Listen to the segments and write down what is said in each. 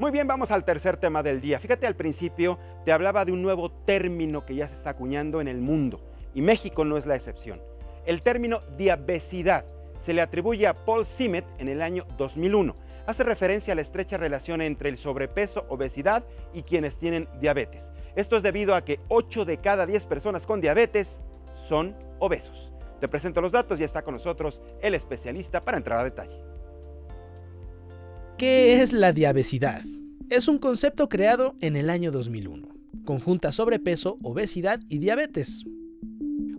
Muy bien, vamos al tercer tema del día. Fíjate, al principio te hablaba de un nuevo término que ya se está acuñando en el mundo, y México no es la excepción. El término diabesidad se le atribuye a Paul Simonet en el año 2001. Hace referencia a la estrecha relación entre el sobrepeso, obesidad y quienes tienen diabetes. Esto es debido a que 8 de cada 10 personas con diabetes son obesos. Te presento los datos y está con nosotros el especialista para entrar a detalle. ¿Qué es la diabesidad? Es un concepto creado en el año 2001. Conjunta sobrepeso, obesidad y diabetes.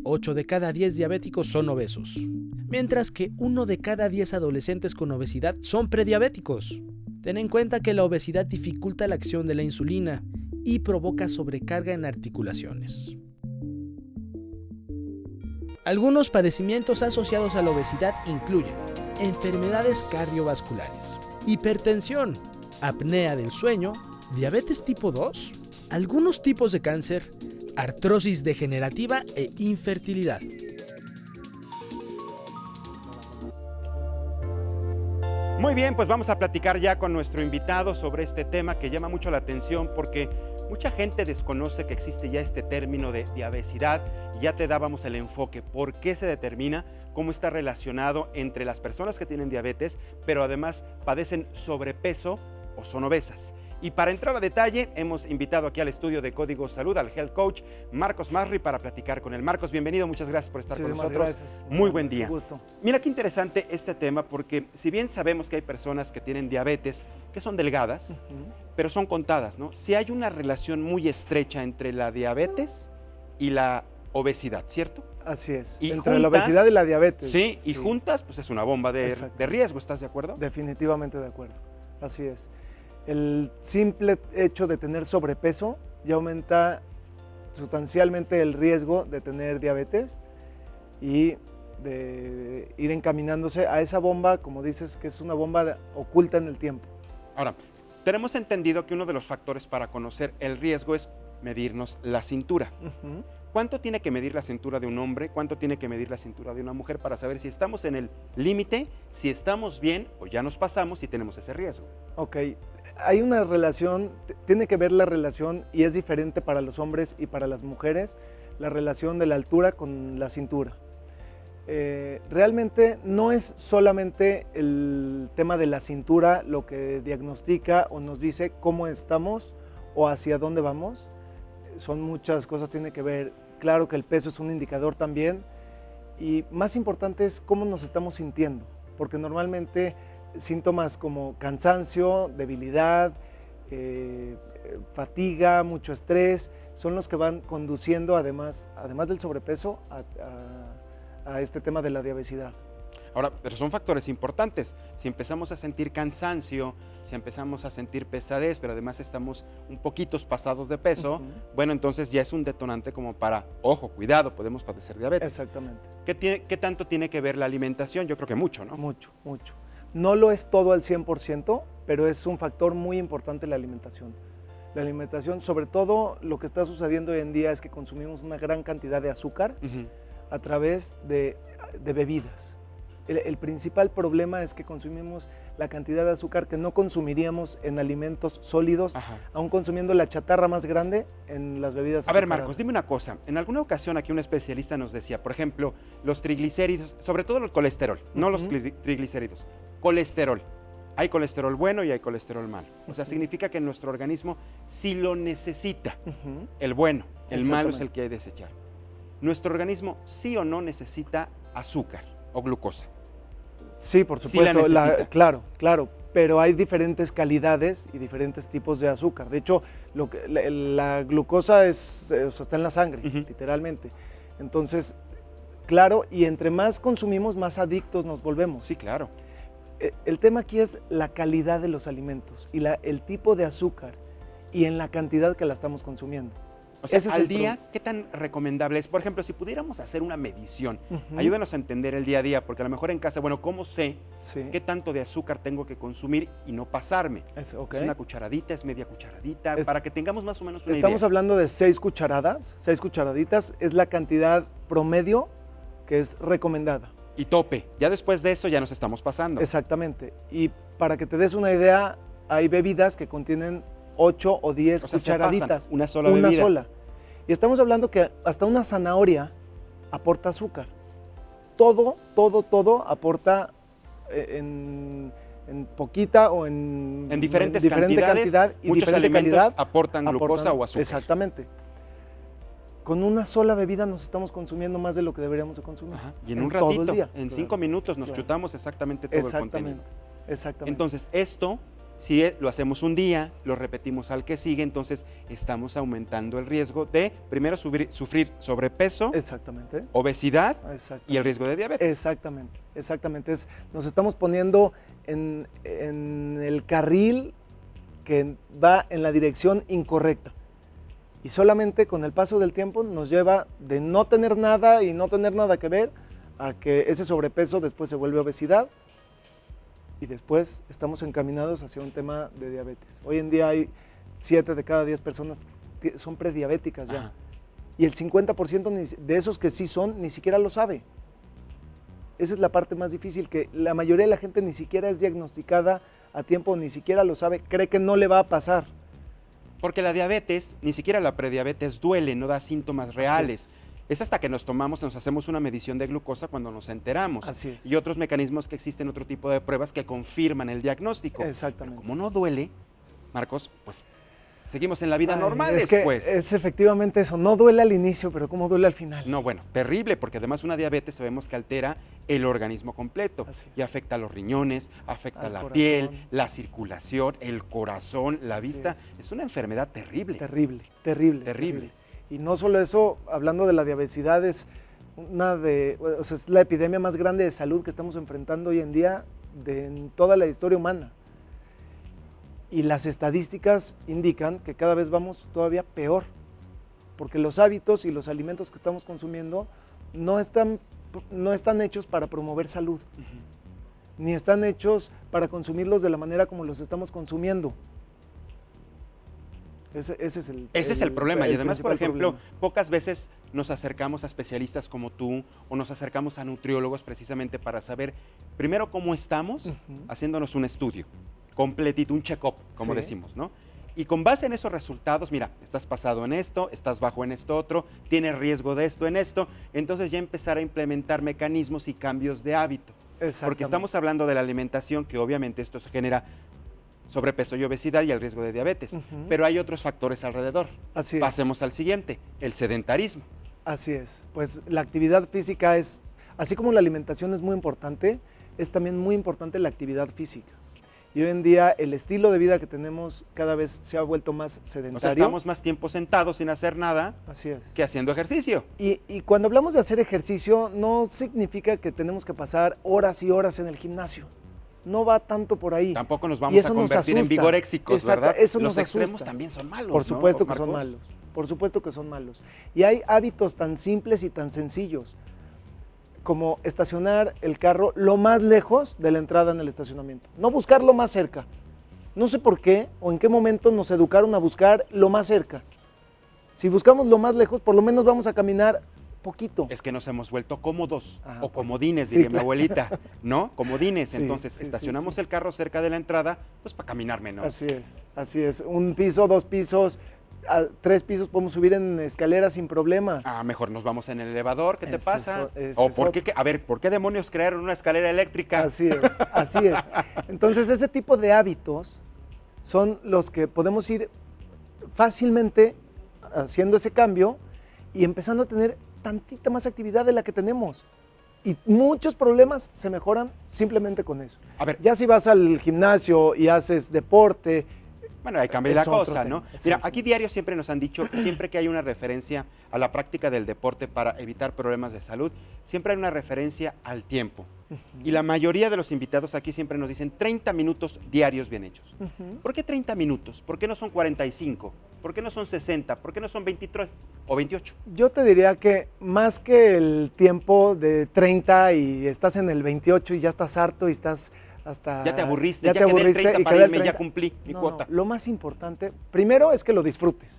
8 de cada 10 diabéticos son obesos, mientras que 1 de cada 10 adolescentes con obesidad son prediabéticos. Ten en cuenta que la obesidad dificulta la acción de la insulina y provoca sobrecarga en articulaciones. Algunos padecimientos asociados a la obesidad incluyen enfermedades cardiovasculares, hipertensión, apnea del sueño, diabetes tipo 2, algunos tipos de cáncer, artrosis degenerativa e infertilidad. Muy bien, pues vamos a platicar ya con nuestro invitado sobre este tema que llama mucho la atención porque mucha gente desconoce que existe ya este término de diabesidad y ya te dábamos el enfoque, por qué se determina, cómo está relacionado entre las personas que tienen diabetes, pero además padecen sobrepeso o son obesas. Y para entrar a detalle, hemos invitado aquí al estudio de Código Salud al Health Coach Marcos Masri para platicar con él. Marcos, bienvenido, muchas gracias por estar con nosotros. Gracias. Muy buen día. Gusto. Mira qué interesante este tema porque si bien sabemos que hay personas que tienen diabetes que son delgadas, pero son contadas, ¿no? Si hay una relación muy estrecha entre la diabetes y la obesidad, ¿cierto? Así es, y entre juntas, la obesidad y la diabetes. Sí, y juntas pues es una bomba de riesgo, ¿estás de acuerdo? Definitivamente de acuerdo, así es. El simple hecho de tener sobrepeso ya aumenta sustancialmente el riesgo de tener diabetes y de ir encaminándose a esa bomba, como dices, que es una bomba oculta en el tiempo. Ahora, tenemos entendido que uno de los factores para conocer el riesgo es medirnos la cintura. ¿Cuánto tiene que medir la cintura de un hombre? ¿Cuánto tiene que medir la cintura de una mujer para saber si estamos en el límite, si estamos bien o ya nos pasamos y tenemos ese riesgo? Ok, hay una relación, tiene que ver la relación y es diferente para los hombres y para las mujeres, la relación de la altura con la cintura. Realmente no es solamente el tema de la cintura lo que diagnostica o nos dice cómo estamos o hacia dónde vamos. Son muchas cosas, tiene que ver, claro que el peso es un indicador también y más importante es cómo nos estamos sintiendo, porque normalmente síntomas como cansancio, debilidad, fatiga, mucho estrés, son los que van conduciendo además del sobrepeso a este tema de la diabesidad. Ahora, pero son factores importantes. Si empezamos a sentir cansancio, si empezamos a sentir pesadez, pero además estamos un poquito pasados de peso, bueno, entonces ya es un detonante como para, ojo, cuidado, podemos padecer diabetes. Exactamente. ¿Qué tanto tiene que ver la alimentación? Yo creo que mucho, ¿no? Mucho, mucho. No lo es todo al 100%, pero es un factor muy importante la alimentación. La alimentación, sobre todo lo que está sucediendo hoy en día es que consumimos una gran cantidad de azúcar a través de bebidas. El principal problema es que consumimos la cantidad de azúcar que no consumiríamos en alimentos sólidos, aún consumiendo la chatarra más grande en las bebidas azucaradas. A ver, Marcos, dime una cosa. En alguna ocasión aquí un especialista nos decía, por ejemplo, los triglicéridos, sobre todo el colesterol, no los triglicéridos, colesterol. Hay colesterol bueno y hay colesterol malo. O sea, significa que nuestro organismo sí lo necesita, el bueno, el malo es el que hay que desechar. Nuestro organismo sí o no necesita azúcar o glucosa. Sí, por supuesto, sí claro, pero hay diferentes calidades y diferentes tipos de azúcar. De hecho, la glucosa está en la sangre, literalmente. Entonces, claro, y entre más consumimos, más adictos nos volvemos. Sí, claro. El tema aquí es la calidad de los alimentos y el tipo de azúcar y en la cantidad que la estamos consumiendo. O sea, al día, ¿qué tan recomendable es? Por ejemplo, si pudiéramos hacer una medición, ayúdanos a entender el día a día, porque a lo mejor en casa, bueno, ¿cómo sé qué tanto de azúcar tengo que consumir y no pasarme? ¿Es una cucharadita, es media cucharadita? Para que tengamos más o menos una idea. Estamos hablando de 6 cucharadas, 6 cucharaditas es la cantidad promedio que es recomendada. Y tope, ya después de eso ya nos estamos pasando. Exactamente, y para que te des una idea, hay bebidas que contienen 8 o 10 O sea, se cucharaditas. pasan, una sola Una bebida. sola. Y estamos hablando que hasta una zanahoria aporta azúcar. Todo aporta en poquita o en En diferente cantidad y muchos diferente alimentos calidad. aportan glucosa o azúcar. Exactamente. Con una sola bebida nos estamos consumiendo más de lo que deberíamos de consumir. Ajá. Y en un todo el ratito, día. en Claro. 5 minutos nos Claro. chutamos exactamente todo el contenido. Exactamente. Exactamente. Entonces, esto, si lo hacemos un día, lo repetimos al que sigue, entonces estamos aumentando el riesgo de, primero, sufrir sobrepeso, Exactamente. obesidad Exactamente. y el riesgo de diabetes. Exactamente. Nos estamos poniendo en el carril que va en la dirección incorrecta. Y solamente con el paso del tiempo nos lleva de no tener nada y no tener nada que ver a que ese sobrepeso después se vuelve obesidad y después estamos encaminados hacia un tema de diabetes. Hoy en día hay 7 de cada 10 personas que son prediabéticas ya. Ajá. Y el 50% de esos que sí son, ni siquiera lo sabe. Esa es la parte más difícil, que la mayoría de la gente ni siquiera es diagnosticada a tiempo, ni siquiera lo sabe, cree que no le va a pasar. Porque la diabetes, ni siquiera la prediabetes duele, no da síntomas reales. Es hasta que nos hacemos una medición de glucosa cuando nos enteramos. Así es. Y otros mecanismos que existen, otro tipo de pruebas que confirman el diagnóstico. Exactamente. Como no duele, Marcos, pues seguimos en la vida Ay, normal es que después. es efectivamente eso, no duele al inicio, pero ¿cómo duele al final? No, bueno, terrible, porque además una diabetes sabemos que altera el organismo completo Así es. y afecta a los riñones, afecta Al la corazón. piel, la circulación, el corazón, la Así vista. Es una enfermedad terrible. Terrible. Y no solo eso, hablando de la diabetes, es es la epidemia más grande de salud que estamos enfrentando hoy en día en toda la historia humana. Y las estadísticas indican que cada vez vamos todavía peor, porque los hábitos y los alimentos que estamos consumiendo no están hechos para promover salud, ni están hechos para consumirlos de la manera como los estamos consumiendo. Ese es el problema. Y además, por principal ejemplo, problema. pocas veces nos acercamos a especialistas como tú o nos acercamos a nutriólogos precisamente para saber primero cómo estamos, Ujú. haciéndonos un estudio completito, un check-up, como Sí. decimos, ¿no? Y con base en esos resultados, mira, estás pasado en esto, estás bajo en esto otro, tienes riesgo de esto en esto, entonces ya empezar a implementar mecanismos y cambios de hábito. Porque Exactamente. estamos hablando de la alimentación, que obviamente esto se genera sobrepeso y obesidad y el riesgo de diabetes. Ujú. Pero hay otros factores alrededor. Así es. Pasemos al siguiente, el sedentarismo. Así es. Pues la actividad física es, así como la alimentación es muy importante, es también muy importante la actividad física. Y hoy en día el estilo de vida que tenemos cada vez se ha vuelto más sedentario. O sea, estamos más tiempo sentados sin hacer nada Así es. que haciendo ejercicio. Y cuando hablamos de hacer ejercicio, no significa que tenemos que pasar horas y horas en el gimnasio. No va tanto por ahí. Tampoco nos Y vamos a eso nos convertir en asusta. vigoréxicos, Exacto, ¿verdad? eso Los nos extremos asusta. también son malos, Por supuesto ¿no, que son Marcos? malos. Por supuesto que son malos. Y hay hábitos tan simples y tan sencillos como estacionar el carro lo más lejos de la entrada en el estacionamiento. No buscarlo más cerca. No sé por qué o en qué momento nos educaron a buscar lo más cerca. Si buscamos lo más lejos, por lo menos vamos a caminar poquito. Es que nos hemos vuelto cómodos Ajá, o pues, comodines, sí, diría mi claro. abuelita, ¿no? Comodines. Sí, Entonces, sí, estacionamos sí. el carro cerca de la entrada, pues para caminar menos. Así es, así es. Un piso, 2 pisos, 3 pisos podemos subir en escaleras sin problema. Ah, mejor nos vamos en el elevador, ¿qué te Ese pasa? es O por qué, a ver, ¿por qué demonios crearon una escalera eléctrica? Así es, así es. Entonces ese tipo de hábitos son los que podemos ir fácilmente haciendo ese cambio y empezando a tener tantita más actividad de la que tenemos. Y muchos problemas se mejoran simplemente con eso. A ver, Ya si vas al gimnasio y haces deporte, bueno, ahí cambia es la otro cosa, tema, ¿no? es Mira, otro aquí diario siempre nos han dicho, siempre que hay una referencia a la práctica del deporte para evitar problemas de salud, siempre hay una referencia al tiempo. Y la mayoría de los invitados aquí siempre nos dicen 30 minutos diarios bien hechos. ¿Por qué 30 minutos? ¿Por qué no son 45? ¿Por qué no son 60? ¿Por qué no son 23 o 28? yo te diría que más que el tiempo de 30 y estás en el 28 y ya estás harto y estás hasta... Ya te aburriste, ya ya te quedé el aburriste 30 y para queda el irme, ya 30. cumplí mi No, cuota. no, lo más importante, primero es que lo disfrutes.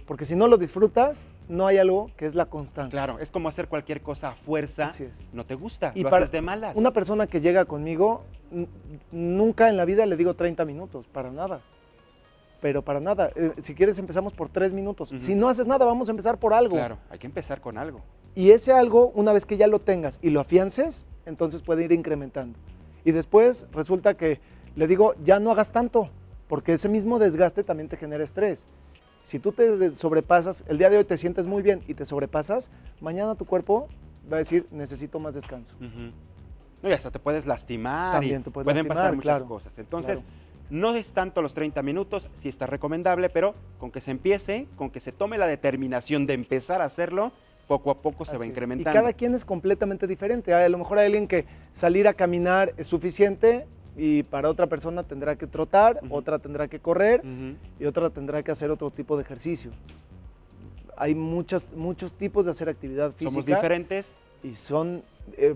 Porque si no lo disfrutas, no hay algo que es la constancia. Claro, es como hacer cualquier cosa a fuerza, Así es. no te gusta, Y lo para haces de malas. Una persona que llega conmigo, nunca en la vida le digo 30 minutos, para nada. Pero para nada. Si quieres empezamos por 3 minutos. Ujú. Si no haces nada, vamos a empezar por algo. Claro, hay que empezar con algo. Y ese algo, una vez que ya lo tengas y lo afiances, entonces puede ir incrementando. Y después resulta que le digo, ya no hagas tanto, porque ese mismo desgaste también te genera estrés. Si tú te sobrepasas, el día de hoy te sientes muy bien y te sobrepasas, mañana tu cuerpo va a decir, necesito más descanso. Ujú. No, y hasta te puedes lastimar También y te puedes pueden lastimar, pasar muchas claro, cosas. Entonces, claro. no es tanto los 30 minutos, sí está recomendable, pero con que se empiece, con que se tome la determinación de empezar a hacerlo, poco a poco se Así va es. incrementando. Y cada quien es completamente diferente. A lo mejor hay alguien que salir a caminar es suficiente y para otra persona tendrá que trotar, Ujú. otra tendrá que correr Ujú. y otra tendrá que hacer otro tipo de ejercicio. Hay muchos tipos de hacer actividad física. Somos diferentes, Y son,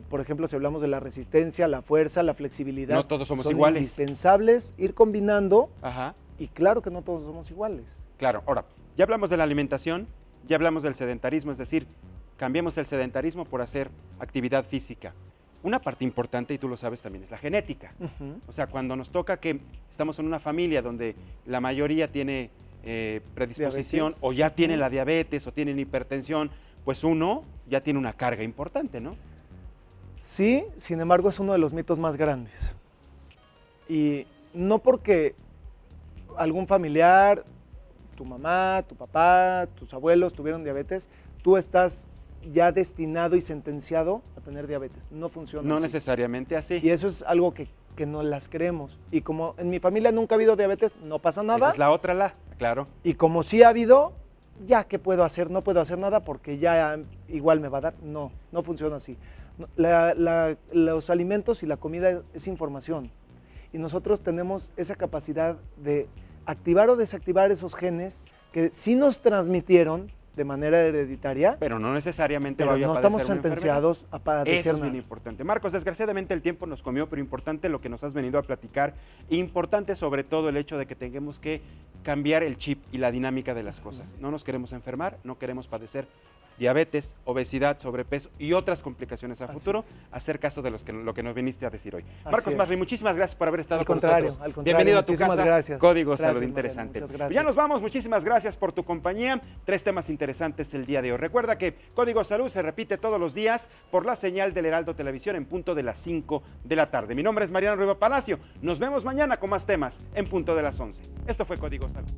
por ejemplo, si hablamos de la resistencia, la fuerza, la flexibilidad. No todos somos son iguales. indispensables ir combinando ajá, y claro que no todos somos iguales. claro. Ahora, ya hablamos de la alimentación, ya hablamos del sedentarismo, es decir, cambiemos el sedentarismo por hacer actividad física. Una parte importante, y tú lo sabes también, es la genética. Ujú. O sea, cuando nos toca que estamos en una familia donde la mayoría tiene predisposición Diabetes. o ya tiene Ujú. la diabetes o tienen hipertensión, pues uno ya tiene una carga importante, ¿no? Sí, sin embargo, es uno de los mitos más grandes. Y no porque algún familiar, tu mamá, tu papá, tus abuelos tuvieron diabetes, tú estás ya destinado y sentenciado a tener diabetes. No funciona No así. necesariamente así. Y eso es algo que no las creemos. Y como en mi familia nunca ha habido diabetes, no pasa nada. Esa es la otra, claro. Y como sí ha habido, ya, ¿qué puedo hacer? No puedo hacer nada porque ya igual me va a dar. No, no funciona así. Los alimentos y la comida es información. Y nosotros tenemos esa capacidad de activar o desactivar esos genes que sí nos transmitieron de manera hereditaria, Pero no necesariamente pero voy a no padecer estamos una enfermedad. sentenciados a Eso padecer es bien nada. importante. Marcos, desgraciadamente el tiempo nos comió, pero importante lo que nos has venido a platicar. Importante sobre todo el hecho de que tengamos que cambiar el chip y la dinámica de las cosas. No nos queremos enfermar, no queremos padecer diabetes, obesidad, sobrepeso y otras complicaciones a Así futuro. es. Hacer caso de lo que nos viniste a decir hoy. Así Marcos es. Marley, muchísimas gracias por haber estado Al con contrario, nosotros. al contrario, Bienvenido a tu muchísimas casa. gracias. Código Gracias, Salud Mariano, Interesante. muchas Pues gracias. ya nos vamos, muchísimas gracias por tu compañía. 3 temas interesantes el día de hoy. Recuerda que Código Salud se repite todos los días por la señal del Heraldo Televisión en punto de las 5 de la tarde. Mi nombre es Mariano Riva Palacio. Nos vemos mañana con más temas en punto de las 11. Esto fue Código Salud.